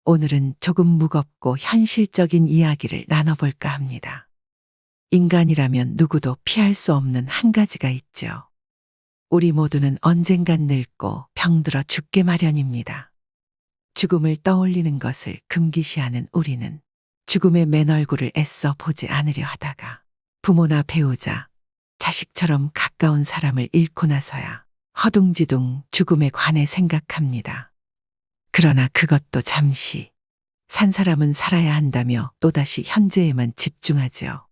오늘은 조금 무겁고 현실적인 이야기를 나눠볼까 합니다. 인간이라면 누구도 피할 수 없는 한 가지가 있죠. 우리 모두는 언젠간 늙고 병들어 죽게 마련입니다. 죽음을 떠올리는 것을 금기시하는 우리는 죽음의 맨 얼굴을 애써 보지 않으려 하다가 부모나 배우자, 자식처럼 가까운 사람을 잃고 나서야 허둥지둥 죽음에 관해 생각합니다. 그러나 그것도 잠시, 산 사람은 살아야 한다며 또다시 현재에만 집중하지요.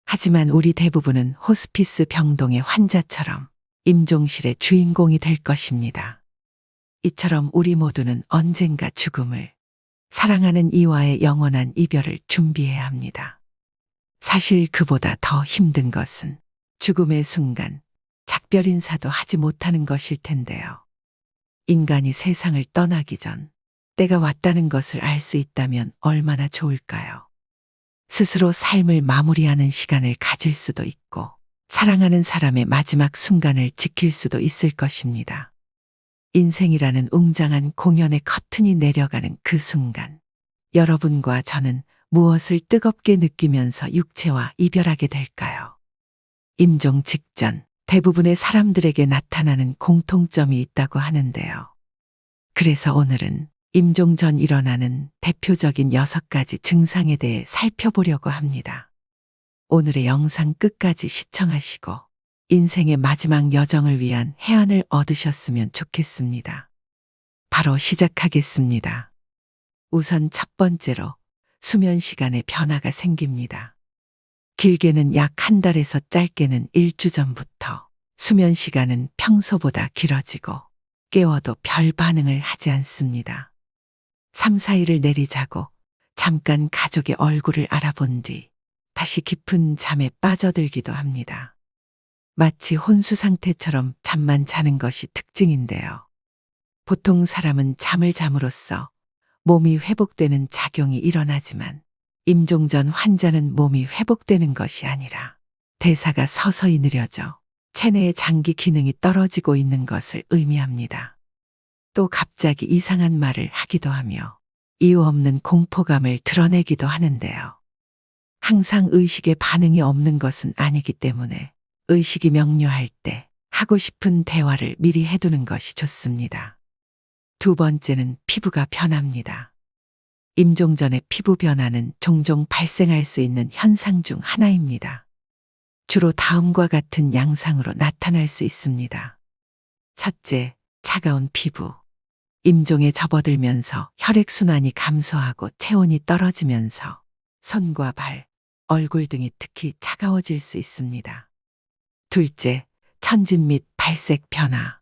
하지만 우리 대부분은 호스피스 병동의 환자처럼 임종실의 주인공이 될 것입니다. 이처럼 우리 모두는 언젠가 죽음을, 사랑하는 이와의 영원한 이별을 준비해야 합니다. 사실 그보다 더 힘든 것은 죽음의 순간, 작별 인사도 하지 못하는 것일 텐데요. 인간이 세상을 떠나기 전 때가 왔다는 것을 알 수 있다면 얼마나 좋을까요? 스스로 삶을 마무리하는 시간을 가질 수도 있고 사랑하는 사람의 마지막 순간을 지킬 수도 있을 것입니다. 인생이라는 웅장한 공연의 커튼이 내려가는 그 순간, 여러분과 저는 무엇을 뜨겁게 느끼면서 육체와 이별하게 될까요? 임종 직전 대부분의 사람들에게 나타나는 공통점이 있다고 하는데요. 그래서 오늘은 임종 전 일어나는 대표적인 6가지 증상에 대해 살펴보려고 합니다. 오늘의 영상 끝까지 시청하시고 인생의 마지막 여정을 위한 해안을 얻으셨으면 좋겠습니다. 바로 시작하겠습니다. 우선 첫 번째로 수면 시간에 변화가 생깁니다. 길게는 약 한 달에서 짧게는 일주 전부터 수면 시간은 평소보다 길어지고 깨워도 별 반응을 하지 않습니다. 3, 4일을 내리자고 잠깐 가족의 얼굴을 알아본 뒤 다시 깊은 잠에 빠져들기도 합니다. 마치 혼수 상태처럼 잠만 자는 것이 특징인데요. 보통 사람은 잠을 잠으로써 몸이 회복되는 작용이 일어나지만 임종 전 환자는 몸이 회복되는 것이 아니라 대사가 서서히 느려져 체내의 장기 기능이 떨어지고 있는 것을 의미합니다. 또 갑자기 이상한 말을 하기도 하며 이유 없는 공포감을 드러내기도 하는데요. 항상 의식에 반응이 없는 것은 아니기 때문에 의식이 명료할 때 하고 싶은 대화를 미리 해두는 것이 좋습니다. 두 번째는 피부가 변합니다. 임종 전의 피부 변화는 종종 발생할 수 있는 현상 중 하나입니다. 주로 다음과 같은 양상으로 나타날 수 있습니다. 첫째, 차가운 피부. 임종에 접어들면서 혈액순환이 감소하고 체온이 떨어지면서 손과 발, 얼굴 등이 특히 차가워질 수 있습니다. 둘째, 천진 및 발색 변화.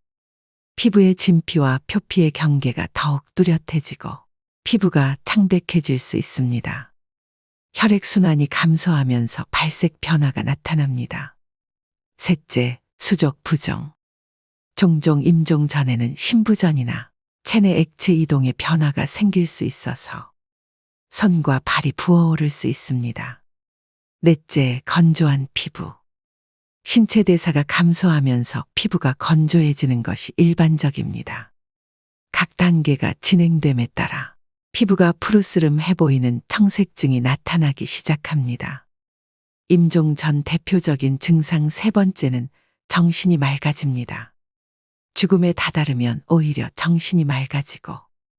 피부의 진피와 표피의 경계가 더욱 뚜렷해지고 피부가 창백해질 수 있습니다. 혈액순환이 감소하면서 발색 변화가 나타납니다. 셋째, 수족 부종. 종종 임종 전에는 신부전이나 체내 액체 이동의 변화가 생길 수 있어서 손과 발이 부어오를 수 있습니다. 넷째, 건조한 피부. 신체 대사가 감소하면서 피부가 건조해지는 것이 일반적입니다. 각 단계가 진행됨에 따라 피부가 푸르스름해 보이는 청색증이 나타나기 시작합니다. 임종 전 대표적인 증상 세 번째는 정신이 맑아집니다. 죽음에 다다르면 오히려 정신이 맑아지고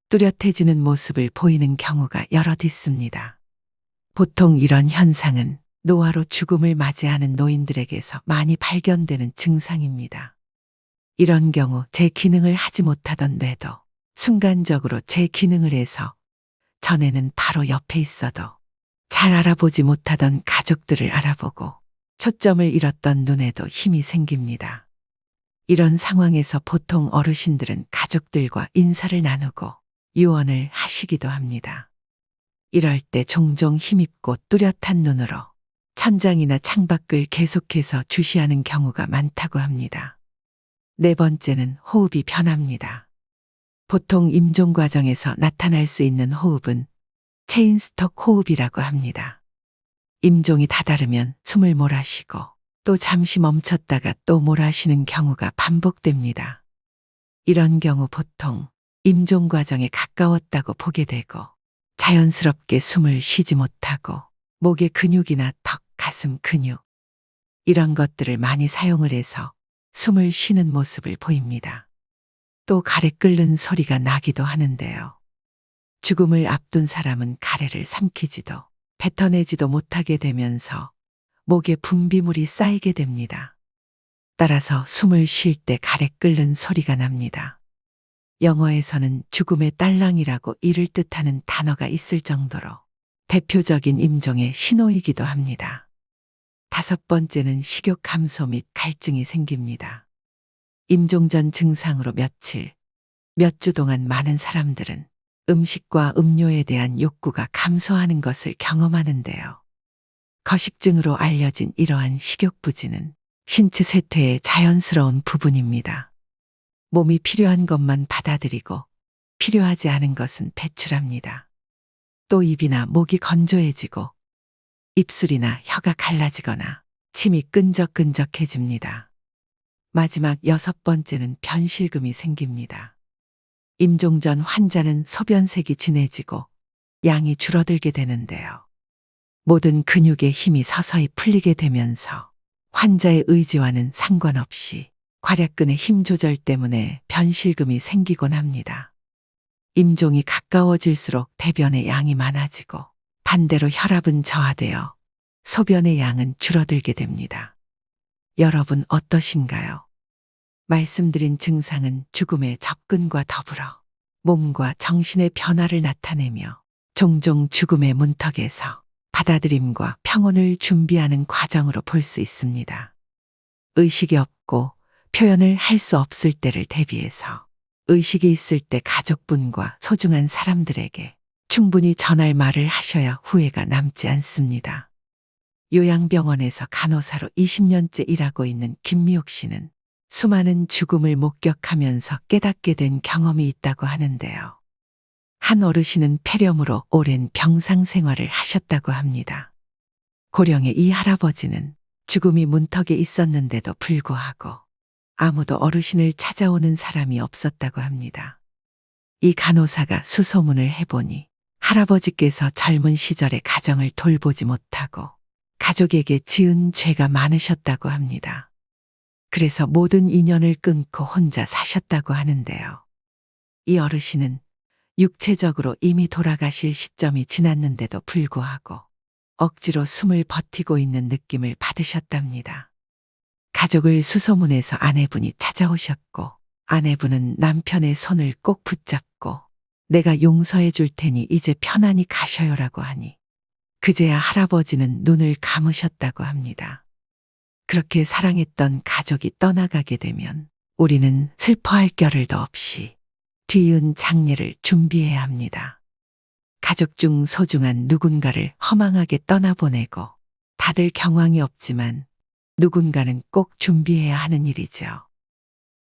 뚜렷해지는 모습을 보이는 경우가 여럿 있습니다. 보통 이런 현상은 노화로 죽음을 맞이하는 노인들에게서 많이 발견되는 증상입니다. 이런 경우 제 기능을 하지 못하던 뇌도 순간적으로 제 기능을 해서 전에는 바로 옆에 있어도 잘 알아보지 못하던 가족들을 알아보고 초점을 잃었던 눈에도 힘이 생깁니다. 이런 상황에서 보통 어르신들은 가족들과 인사를 나누고 유언을 하시기도 합니다. 이럴 때 종종 힘있고 뚜렷한 눈으로 천장이나 창밖을 계속해서 주시하는 경우가 많다고 합니다. 네 번째는 호흡이 변합니다. 보통 임종 과정에서 나타날 수 있는 호흡은 체인스톡 호흡이라고 합니다. 임종이 다다르면 숨을 몰아쉬고 또 잠시 멈췄다가 또 몰아쉬는 경우가 반복됩니다. 이런 경우 보통 임종 과정에 가까웠다고 보게 되고 자연스럽게 숨을 쉬지 못하고 목의 근육이나 턱, 가슴 근육 이런 것들을 많이 사용을 해서 숨을 쉬는 모습을 보입니다. 또 가래 끓는 소리가 나기도 하는데요. 죽음을 앞둔 사람은 가래를 삼키지도 뱉어내지도 못하게 되면서 목에 분비물이 쌓이게 됩니다. 따라서 숨을 쉴 때 가래 끓는 소리가 납니다. 영어에서는 죽음의 딸랑이라고 이를 뜻하는 단어가 있을 정도로 대표적인 임종의 신호이기도 합니다. 5번째는 식욕 감소 및 갈증이 생깁니다. 임종 전 증상으로 며칠, 몇 주 동안 많은 사람들은 음식과 음료에 대한 욕구가 감소하는 것을 경험하는데요. 거식증으로 알려진 이러한 식욕부진은 신체 쇠퇴의 자연스러운 부분입니다. 몸이 필요한 것만 받아들이고 필요하지 않은 것은 배출합니다. 또 입이나 목이 건조해지고 입술이나 혀가 갈라지거나 침이 끈적끈적해집니다. 마지막 6번째는 변실금이 생깁니다. 임종 전 환자는 소변색이 진해지고 양이 줄어들게 되는데요. 모든 근육의 힘이 서서히 풀리게 되면서 환자의 의지와는 상관없이 괄약근의 힘 조절 때문에 변실금이 생기곤 합니다. 임종이 가까워질수록 대변의 양이 많아지고 반대로 혈압은 저하되어 소변의 양은 줄어들게 됩니다. 여러분 어떠신가요? 말씀드린 증상은 죽음의 접근과 더불어 몸과 정신의 변화를 나타내며 종종 죽음의 문턱에서 받아들임과 평온을 준비하는 과정으로 볼 수 있습니다. 의식이 없고 표현을 할 수 없을 때를 대비해서 의식이 있을 때 가족분과 소중한 사람들에게 충분히 전할 말을 하셔야 후회가 남지 않습니다. 요양병원에서 간호사로 20년째 일하고 있는 김미옥 씨는 수많은 죽음을 목격하면서 깨닫게 된 경험이 있다고 하는데요. 한 어르신은 폐렴으로 오랜 병상 생활을 하셨다고 합니다. 고령의 이 할아버지는 죽음이 문턱에 있었는데도 불구하고 아무도 어르신을 찾아오는 사람이 없었다고 합니다. 이 간호사가 수소문을 해보니 할아버지께서 젊은 시절에 가정을 돌보지 못하고 가족에게 지은 죄가 많으셨다고 합니다. 그래서 모든 인연을 끊고 혼자 사셨다고 하는데요. 이 어르신은 육체적으로 이미 돌아가실 시점이 지났는데도 불구하고 억지로 숨을 버티고 있는 느낌을 받으셨답니다. 가족을 수소문해서 아내분이 찾아오셨고 아내분은 남편의 손을 꼭 붙잡고 내가 용서해 줄 테니 이제 편안히 가셔요라고 하니 그제야 할아버지는 눈을 감으셨다고 합니다. 그렇게 사랑했던 가족이 떠나가게 되면 우리는 슬퍼할 겨를도 없이 뒤이은 장례를 준비해야 합니다. 가족 중 소중한 누군가를 허망하게 떠나보내고 다들 경황이 없지만 누군가는 꼭 준비해야 하는 일이죠.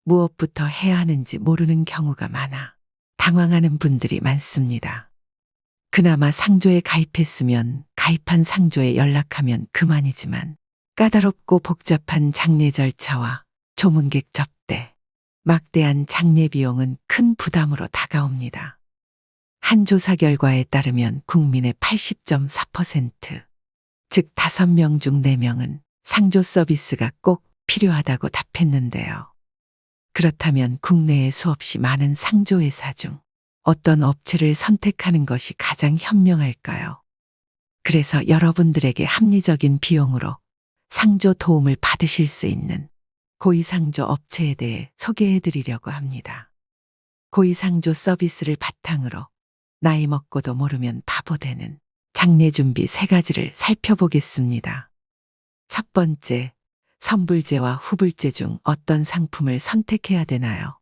무엇부터 해야 하는지 모르는 경우가 많아 당황하는 분들이 많습니다. 그나마 상조에 가입했으면 가입한 상조에 연락하면 그만이지만 까다롭고 복잡한 장례 절차와 조문객 접대, 막대한 장례 비용은 큰 부담으로 다가옵니다. 한 조사 결과에 따르면 국민의 80.4%, 즉 5명 중 4명은 상조 서비스가 꼭 필요하다고 답했는데요. 그렇다면 국내에 수없이 많은 상조회사 중 어떤 업체를 선택하는 것이 가장 현명할까요? 그래서 여러분들에게 합리적인 비용으로 상조 도움을 받으실 수 있는 고위상조 업체에 대해 소개해 드리려고 합니다. 고위상조 서비스를 바탕으로 나이 먹고도 모르면 바보 되는 장례 준비 3가지를 살펴보겠습니다. 첫 번째, 선불제와 후불제 중 어떤 상품을 선택해야 되나요?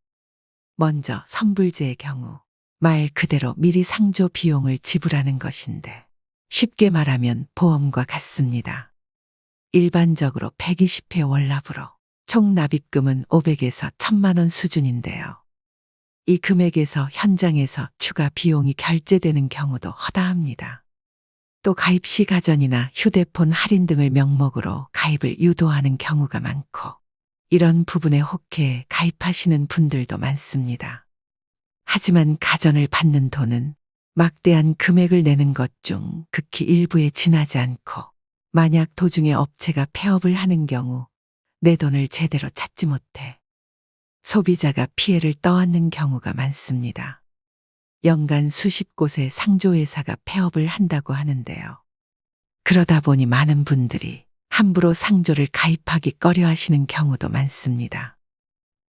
먼저 선불제의 경우 말 그대로 미리 상조 비용을 지불하는 것인데 쉽게 말하면 보험과 같습니다. 일반적으로 120회 월납으로 총 납입금은 500에서 1000만 원 수준인데요. 이 금액에서 현장에서 추가 비용이 결제되는 경우도 허다합니다. 또 가입 시 가전이나 휴대폰 할인 등을 명목으로 가입을 유도하는 경우가 많고 이런 부분에 혹해 가입하시는 분들도 많습니다. 하지만 가전을 받는 돈은 막대한 금액을 내는 것 중 극히 일부에 지나지 않고 만약 도중에 업체가 폐업을 하는 경우 내 돈을 제대로 찾지 못해 소비자가 피해를 떠안는 경우가 많습니다. 연간 수십 곳의 상조회사가 폐업을 한다고 하는데요. 그러다 보니 많은 분들이 함부로 상조를 가입하기 꺼려 하시는 경우도 많습니다.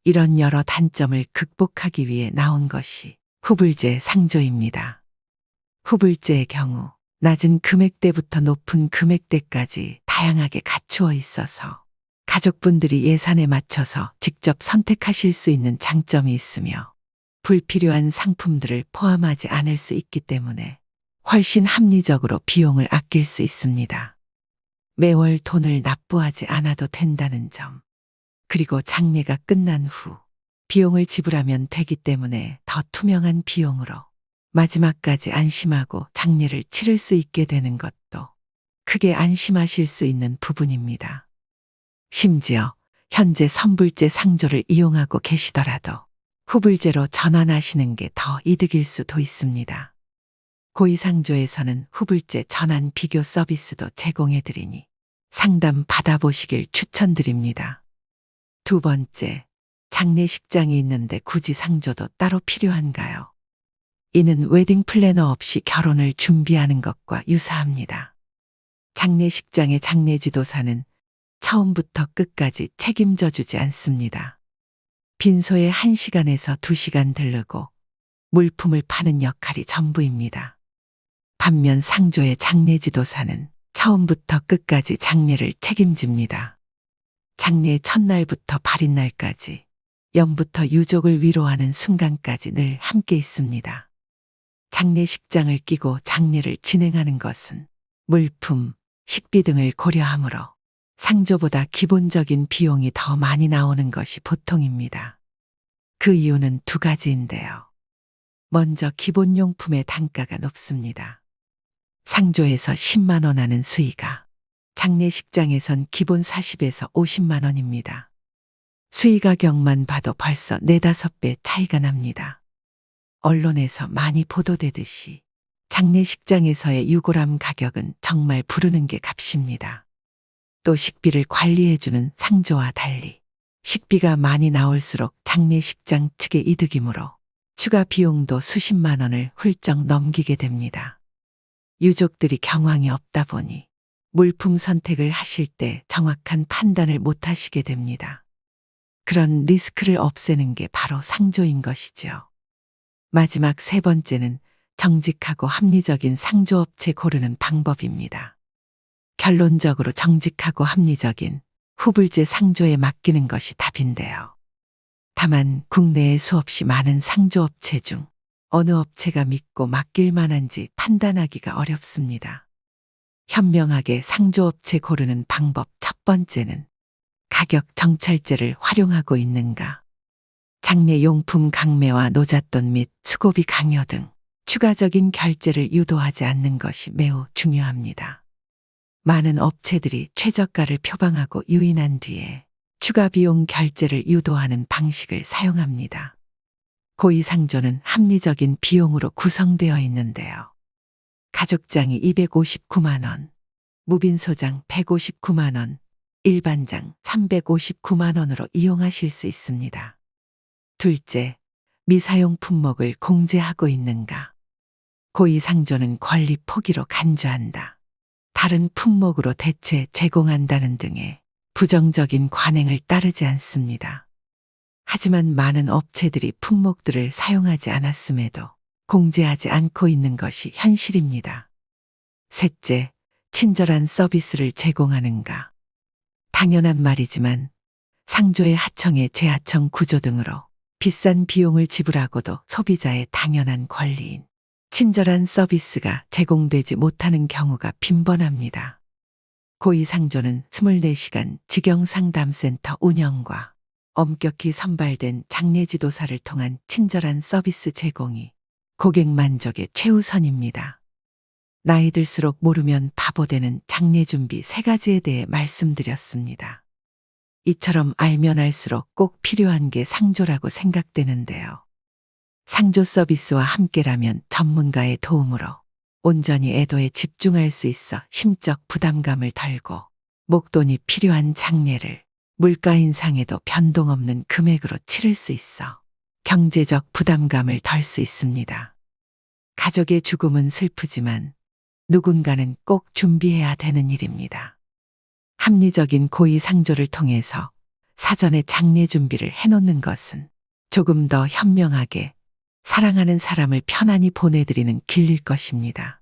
이런 여러 단점을 극복하기 위해 나온 것이 후불제 상조입니다. 후불제의 경우 낮은 금액대부터 높은 금액대까지 다양하게 갖추어 있어서 가족분들이 예산에 맞춰서 직접 선택하실 수 있는 장점이 있으며 불필요한 상품들을 포함하지 않을 수 있기 때문에 훨씬 합리적으로 비용을 아낄 수 있습니다. 매월 돈을 납부하지 않아도 된다는 점, 그리고 장례가 끝난 후 비용을 지불하면 되기 때문에 더 투명한 비용으로 마지막까지 안심하고 장례를 치를 수 있게 되는 것도 크게 안심하실 수 있는 부분입니다. 심지어 현재 선불제 상조를 이용하고 계시더라도 후불제로 전환하시는 게 더 이득일 수도 있습니다. 고위상조에서는 후불제 전환 비교 서비스도 제공해드리니 상담 받아보시길 추천드립니다. 두 번째, 장례식장이 있는데 굳이 상조도 따로 필요한가요? 이는 웨딩 플래너 없이 결혼을 준비하는 것과 유사합니다. 장례식장의 장례지도사는 처음부터 끝까지 책임져 주지 않습니다. 빈소에 1시간에서 2시간 들르고 물품을 파는 역할이 전부입니다. 반면 상조의 장례지도사는 처음부터 끝까지 장례를 책임집니다. 장례 첫날부터 발인날까지, 연부터 유족을 위로하는 순간까지 늘 함께 있습니다. 장례식장을 끼고 장례를 진행하는 것은 물품, 식비 등을 고려하므로 상조보다 기본적인 비용이 더 많이 나오는 것이 보통입니다. 그 이유는 두 가지인데요. 먼저 기본용품의 단가가 높습니다. 상조에서 10만 원 하는 수의가 장례식장에선 기본 40에서 50만 원입니다. 수의 가격만 봐도 벌써 4, 5배 차이가 납니다. 언론에서 많이 보도되듯이 장례식장에서의 유골함 가격은 정말 부르는 게 값입니다. 또 식비를 관리해주는 상조와 달리 식비가 많이 나올수록 장례식장 측의 이득이므로 추가 비용도 수십만 원을 훌쩍 넘기게 됩니다. 유족들이 경황이 없다 보니 물품 선택을 하실 때 정확한 판단을 못 하시게 됩니다. 그런 리스크를 없애는 게 바로 상조인 것이죠. 마지막 세 번째는 정직하고 합리적인 상조업체 고르는 방법입니다. 결론적으로 정직하고 합리적인 후불제 상조에 맡기는 것이 답인데요. 다만 국내에 수없이 많은 상조업체 중 어느 업체가 믿고 맡길 만한지 판단하기가 어렵습니다. 현명하게 상조업체 고르는 방법 첫 번째는 가격 정찰제를 활용하고 있는가. 장례용품 강매와 노잣돈 및 수고비 강요 등 추가적인 결제를 유도하지 않는 것이 매우 중요합니다. 많은 업체들이 최저가를 표방하고 유인한 뒤에 추가 비용 결제를 유도하는 방식을 사용합니다. 고위상조는 합리적인 비용으로 구성되어 있는데요. 가족장이 259만 원, 무빈소장 159만 원, 일반장 359만 원으로 이용하실 수 있습니다. 둘째, 미사용 품목을 공제하고 있는가. 고위상조는 권리 포기로 간주한다, 다른 품목으로 대체 제공한다는 등의 부정적인 관행을 따르지 않습니다. 하지만 많은 업체들이 품목들을 사용하지 않았음에도 공제하지 않고 있는 것이 현실입니다. 셋째, 친절한 서비스를 제공하는가. 당연한 말이지만 상조의 하청의 재하청 구조 등으로 비싼 비용을 지불하고도 소비자의 당연한 권리인 친절한 서비스가 제공되지 못하는 경우가 빈번합니다. 고위상조는 24시간 직영상담센터 운영과 엄격히 선발된 장례지도사를 통한 친절한 서비스 제공이 고객 만족의 최우선입니다. 나이 들수록 모르면 바보 되는 장례준비 3가지에 대해 말씀드렸습니다. 이처럼 알면 알수록 꼭 필요한 게 상조라고 생각되는데요. 상조 서비스와 함께라면 전문가의 도움으로 온전히 애도에 집중할 수 있어 심적 부담감을 덜고 목돈이 필요한 장례를 물가 인상에도 변동 없는 금액으로 치를 수 있어 경제적 부담감을 덜 수 있습니다. 가족의 죽음은 슬프지만 누군가는 꼭 준비해야 되는 일입니다. 합리적인 고의상조를 통해서 사전에 장례 준비를 해놓는 것은 조금 더 현명하게 사랑하는 사람을 편안히 보내드리는 길일 것입니다.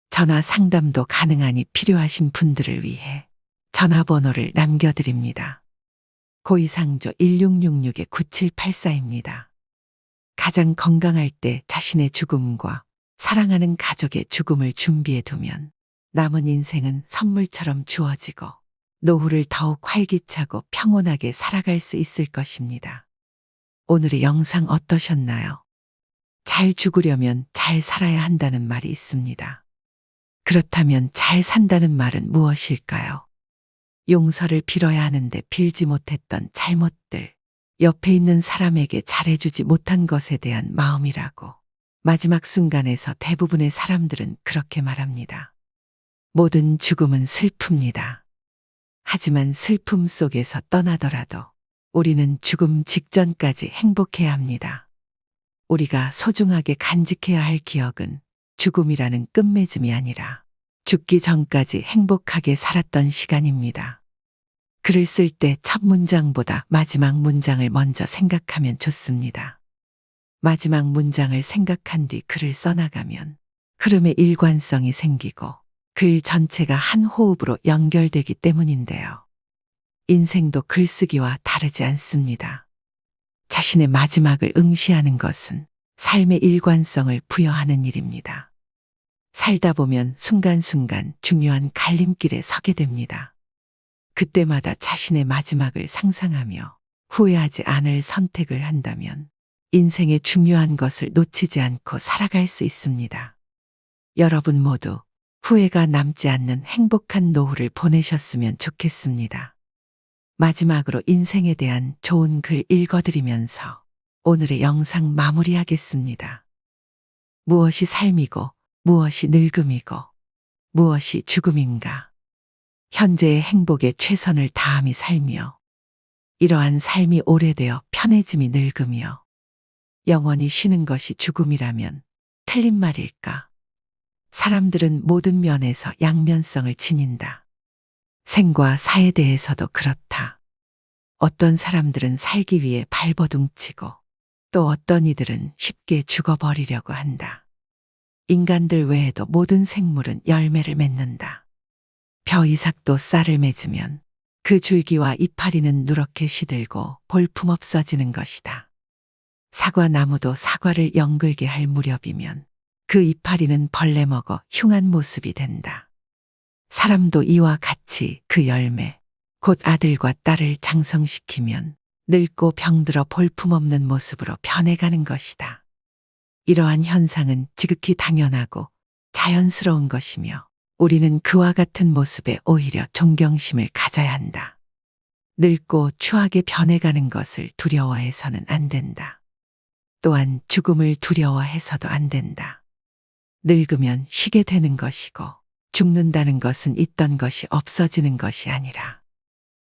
전화 상담도 가능하니 필요하신 분들을 위해 전화번호를 남겨드립니다. 고의상조 1666-9784입니다. 가장 건강할 때 자신의 죽음과 사랑하는 가족의 죽음을 준비해 두면 남은 인생은 선물처럼 주어지고 노후를 더욱 활기차고 평온하게 살아갈 수 있을 것입니다. 오늘의 영상 어떠셨나요? 잘 죽으려면 잘 살아야 한다는 말이 있습니다. 그렇다면 잘 산다는 말은 무엇일까요? 용서를 빌어야 하는데 빌지 못했던 잘못들, 옆에 있는 사람에게 잘해주지 못한 것에 대한 마음이라고 마지막 순간에서 대부분의 사람들은 그렇게 말합니다. 모든 죽음은 슬픕니다. 하지만 슬픔 속에서 떠나더라도 우리는 죽음 직전까지 행복해야 합니다. 우리가 소중하게 간직해야 할 기억은 죽음이라는 끝맺음이 아니라 죽기 전까지 행복하게 살았던 시간입니다. 글을 쓸 때 첫 문장보다 마지막 문장을 먼저 생각하면 좋습니다. 마지막 문장을 생각한 뒤 글을 써나가면 흐름의 일관성이 생기고 글 전체가 한 호흡으로 연결되기 때문인데요. 인생도 글쓰기와 다르지 않습니다. 자신의 마지막을 응시하는 것은 삶의 일관성을 부여하는 일입니다. 살다 보면 순간순간 중요한 갈림길에 서게 됩니다. 그때마다 자신의 마지막을 상상하며 후회하지 않을 선택을 한다면 인생의 중요한 것을 놓치지 않고 살아갈 수 있습니다. 여러분 모두 후회가 남지 않는 행복한 노후를 보내셨으면 좋겠습니다. 마지막으로 인생에 대한 좋은 글 읽어드리면서 오늘의 영상 마무리하겠습니다. 무엇이 삶이고 무엇이 늙음이고 무엇이 죽음인가? 현재의 행복에 최선을 다함이 살며 이러한 삶이 오래되어 편해짐이 늙으며 영원히 쉬는 것이 죽음이라면 틀린 말일까? 사람들은 모든 면에서 양면성을 지닌다. 생과 사에 대해서도 그렇다. 어떤 사람들은 살기 위해 발버둥치고 또 어떤 이들은 쉽게 죽어버리려고 한다. 인간들 외에도 모든 생물은 열매를 맺는다. 벼이삭도 쌀을 맺으면 그 줄기와 이파리는 누렇게 시들고 볼품없어지는 것이다. 사과나무도 사과를 연글게 할 무렵이면 그 이파리는 벌레 먹어 흉한 모습이 된다. 사람도 이와 같이 그 열매, 곧 아들과 딸을 장성시키면 늙고 병들어 볼품없는 모습으로 변해가는 것이다. 이러한 현상은 지극히 당연하고 자연스러운 것이며 우리는 그와 같은 모습에 오히려 존경심을 가져야 한다. 늙고 추하게 변해가는 것을 두려워해서는 안 된다. 또한 죽음을 두려워해서도 안 된다. 늙으면 쉬게 되는 것이고 죽는다는 것은 있던 것이 없어지는 것이 아니라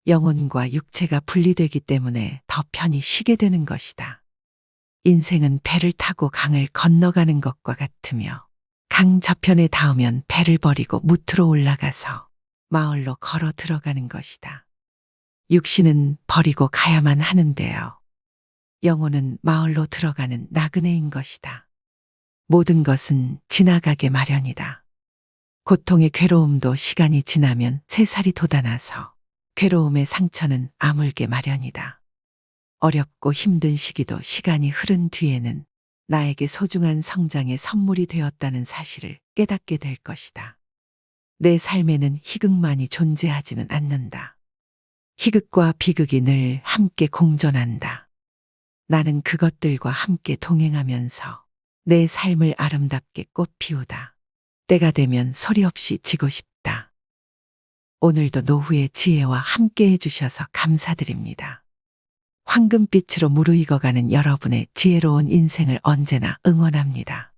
영혼과 육체가 분리되기 때문에 더 편히 쉬게 되는 것이다. 인생은 배를 타고 강을 건너가는 것과 같으며 강 저편에 닿으면 배를 버리고 무트로 올라가서 마을로 걸어 들어가는 것이다. 육신은 버리고 가야만 하는데요. 영혼은 마을로 들어가는 나그네인 것이다. 모든 것은 지나가게 마련이다. 고통의 괴로움도 시간이 지나면 새살이 돋아나서 괴로움의 상처는 아물게 마련이다. 어렵고 힘든 시기도 시간이 흐른 뒤에는 나에게 소중한 성장의 선물이 되었다는 사실을 깨닫게 될 것이다. 내 삶에는 희극만이 존재하지는 않는다. 희극과 비극이 늘 함께 공존한다. 나는 그것들과 함께 동행하면서 내 삶을 아름답게 꽃피우다. 때가 되면 소리 없이 지고 싶다. 오늘도 노후의 지혜와 함께 해주셔서 감사드립니다. 황금빛으로 무르익어가는 여러분의 지혜로운 인생을 언제나 응원합니다.